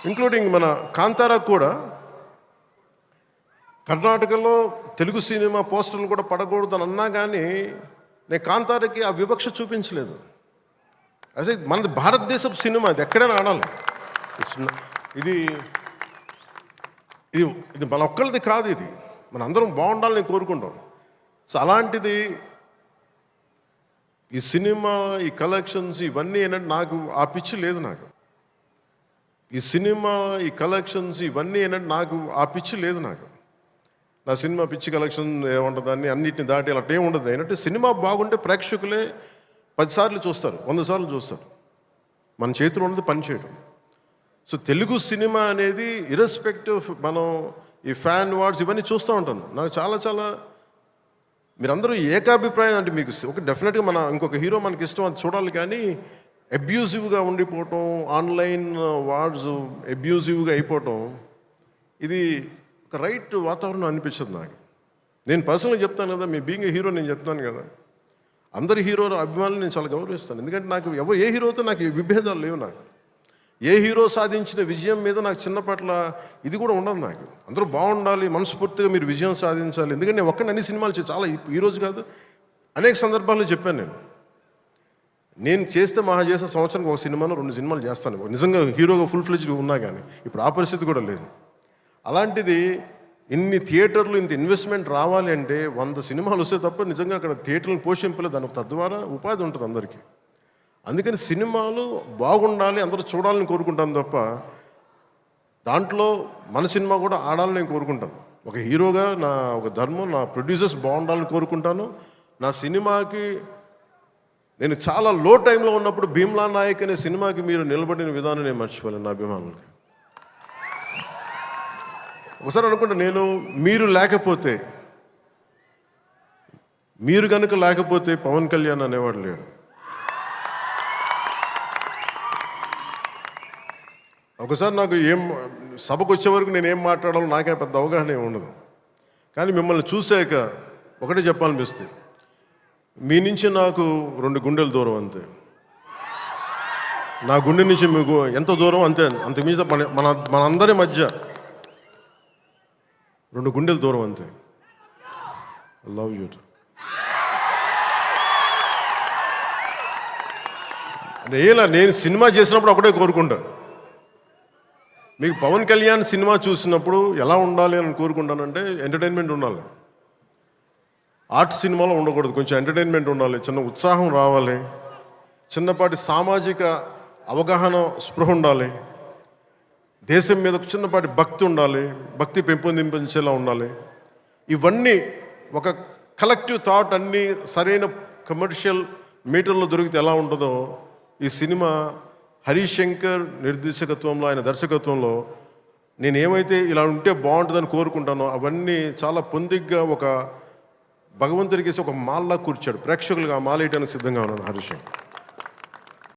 Including మన కాంతారా కూడా కర్ణాటకలో తెలుగు సినిమా పోస్టర్లు కూడా పడకూడదు అని అన్నా కానీ నేను కాంతారాకి ఆ వివక్ష చూపించలేదు. అదే మనది భారతదేశపు సినిమా, అది ఎక్కడైనా ఆడాలి. ఇది ఇది ఇది మన ఒక్కరిది కాదు, ఇది మన అందరం బాగుండాలని కోరుకుంటాం. సో అలాంటిది ఈ సినిమా, ఈ కలెక్షన్స్ ఇవన్నీ ఏంటంటే నాకు ఆ పిచ్చి లేదు. నాకు ఈ సినిమా, ఈ కలెక్షన్స్ ఇవన్నీ ఏంటంటే నాకు ఆ పిచ్చి లేదు. నాకు నా సినిమా పిచ్చి కలెక్షన్ ఏముంటుందని అన్నిటిని దాటి అలా ఏముండదు. ఏంటంటే సినిమా బాగుంటే ప్రేక్షకులే 10 సార్లు చూస్తారు, 100 సార్లు చూస్తారు. మన చేతిలో ఉన్నది పని చేయడం. సో తెలుగు సినిమా అనేది ఇర్రెస్పెక్టివ్ మనం ఈ ఫ్యాన్ వార్డ్స్ ఇవన్నీ చూస్తూ ఉంటాను. నాకు చాలా మీరందరూ ఏకాభిప్రాయం అంటే మీకు ఒక డెఫినెట్గా మన ఇంకొక హీరో మనకి ఇష్టం అది చూడాలి, కానీ అబ్యూజివ్గా ఉండిపోవటం, ఆన్లైన్ వార్డ్స్ అబ్యూజివ్గా అయిపోవటం ఇది ఒక రైట్ వాతావరణం అనిపించదు నాకు. నేను పర్సనల్గా చెప్తాను కదా, మీ బీయింగ్ ఏ హీరో నేను చెప్తాను కదా, అందరి హీరోల అభిమానులు నేను చాలా గౌరవిస్తాను. ఎందుకంటే నాకు ఏ హీరోతో నాకు విభేదాలు లేవు. నాకు ఏ హీరో సాధించిన విజయం మీద నాకు చిన్నపట్ల ఇది కూడా ఉండదు. నాకు అందరూ బాగుండాలి, మనస్ఫూర్తిగా మీరు విజయం సాధించాలి. ఎందుకంటే నేను ఒక్కడిని అన్ని సినిమాలు చాలా ఈరోజు కాదు అనేక సందర్భాల్లో చెప్పాను. నేను చేస్తే మహా చేసే సంవత్సరానికి ఒక సినిమాను 2 సినిమాలు చేస్తాను నిజంగా హీరోగా ఫుల్ ఫ్లెడ్జ్గా ఉన్నా, కానీ ఇప్పుడు ఆ పరిస్థితి కూడా లేదు. అలాంటిది ఇన్ని థియేటర్లు ఇంత ఇన్వెస్ట్మెంట్ రావాలి అంటే 100 సినిమాలు వస్తే తప్ప నిజంగా అక్కడ థియేటర్లు పోషింపలేదు. దాని తద్వారా ఉపాధి ఉంటుంది అందరికీ. అందుకని సినిమాలు బాగుండాలి, అందరూ చూడాలని కోరుకుంటాను తప్ప దాంట్లో మన సినిమా కూడా ఆడాలని నేను కోరుకుంటాను. ఒక హీరోగా నా ఒక ధర్మం, నా ప్రొడ్యూసర్స్ బాగుండాలని కోరుకుంటాను. నా సినిమాకి నేను చాలా లో టైంలో ఉన్నప్పుడు భీమ్లా నాయక్ అనే సినిమాకి మీరు నిలబడిన విధానం నేను మర్చిపోలేను. నా అభిమానులకి ఒకసారి అనుకుంటా, నేను మీరు కనుక లేకపోతే పవన్ కళ్యాణ్ అనేవాడు లేడు. ఒకసారి నాకు సభకు వచ్చే వరకు నేను ఏం మాట్లాడాలో నాకే పెద్ద అవగాహన ఏమి ఉండదు. కానీ మిమ్మల్ని చూశాక ఒకటే చెప్పాలనిపిస్తుంది, మీ నుంచి నాకు 2 గుండెల దూరం అంతే. నా గుండె నుంచి మీకు ఎంత దూరం అంతే, అంతకుమించి మనందరి మధ్య 2 గుండెల దూరం అంతే. I love you. నేను సినిమా చేసినప్పుడు ఒకటే కోరుకుంటా, మీకు పవన్ కళ్యాణ్ సినిమా చూసినప్పుడు ఎలా ఉండాలి అని కోరుకుంటానంటే ఎంటర్టైన్మెంట్ ఉండాలి. ఆర్ట్ సినిమాలో ఉండకూడదు, కొంచెం ఎంటర్టైన్మెంట్ ఉండాలి, చిన్న ఉత్సాహం రావాలి, చిన్నపాటి సామాజిక అవగాహన స్పృహ ఉండాలి, దేశం మీద చిన్నపాటి భక్తి ఉండాలి, భక్తి పెంపొందించేలా ఉండాలి. ఇవన్నీ ఒక కలెక్టివ్ థాట్ అన్నీ సరైన కమర్షియల్ మీటర్లో దొరికితే ఎలా ఉంటుందో ఈ సినిమా హరీష్ శంకర్ నిర్దేశకత్వంలో, ఆయన దర్శకత్వంలో నేను ఏమైతే ఇలా ఉంటే బాగుంటుందని కోరుకుంటానో అవన్నీ చాలా పొందిగ్గా ఒక భగవంతుడికి ఒక మాల్లా కూర్చాడు. ప్రేక్షకులుగా ఆ మాల వేయడానికి సిద్ధంగా ఉన్నాను హరీష్ శంకర్.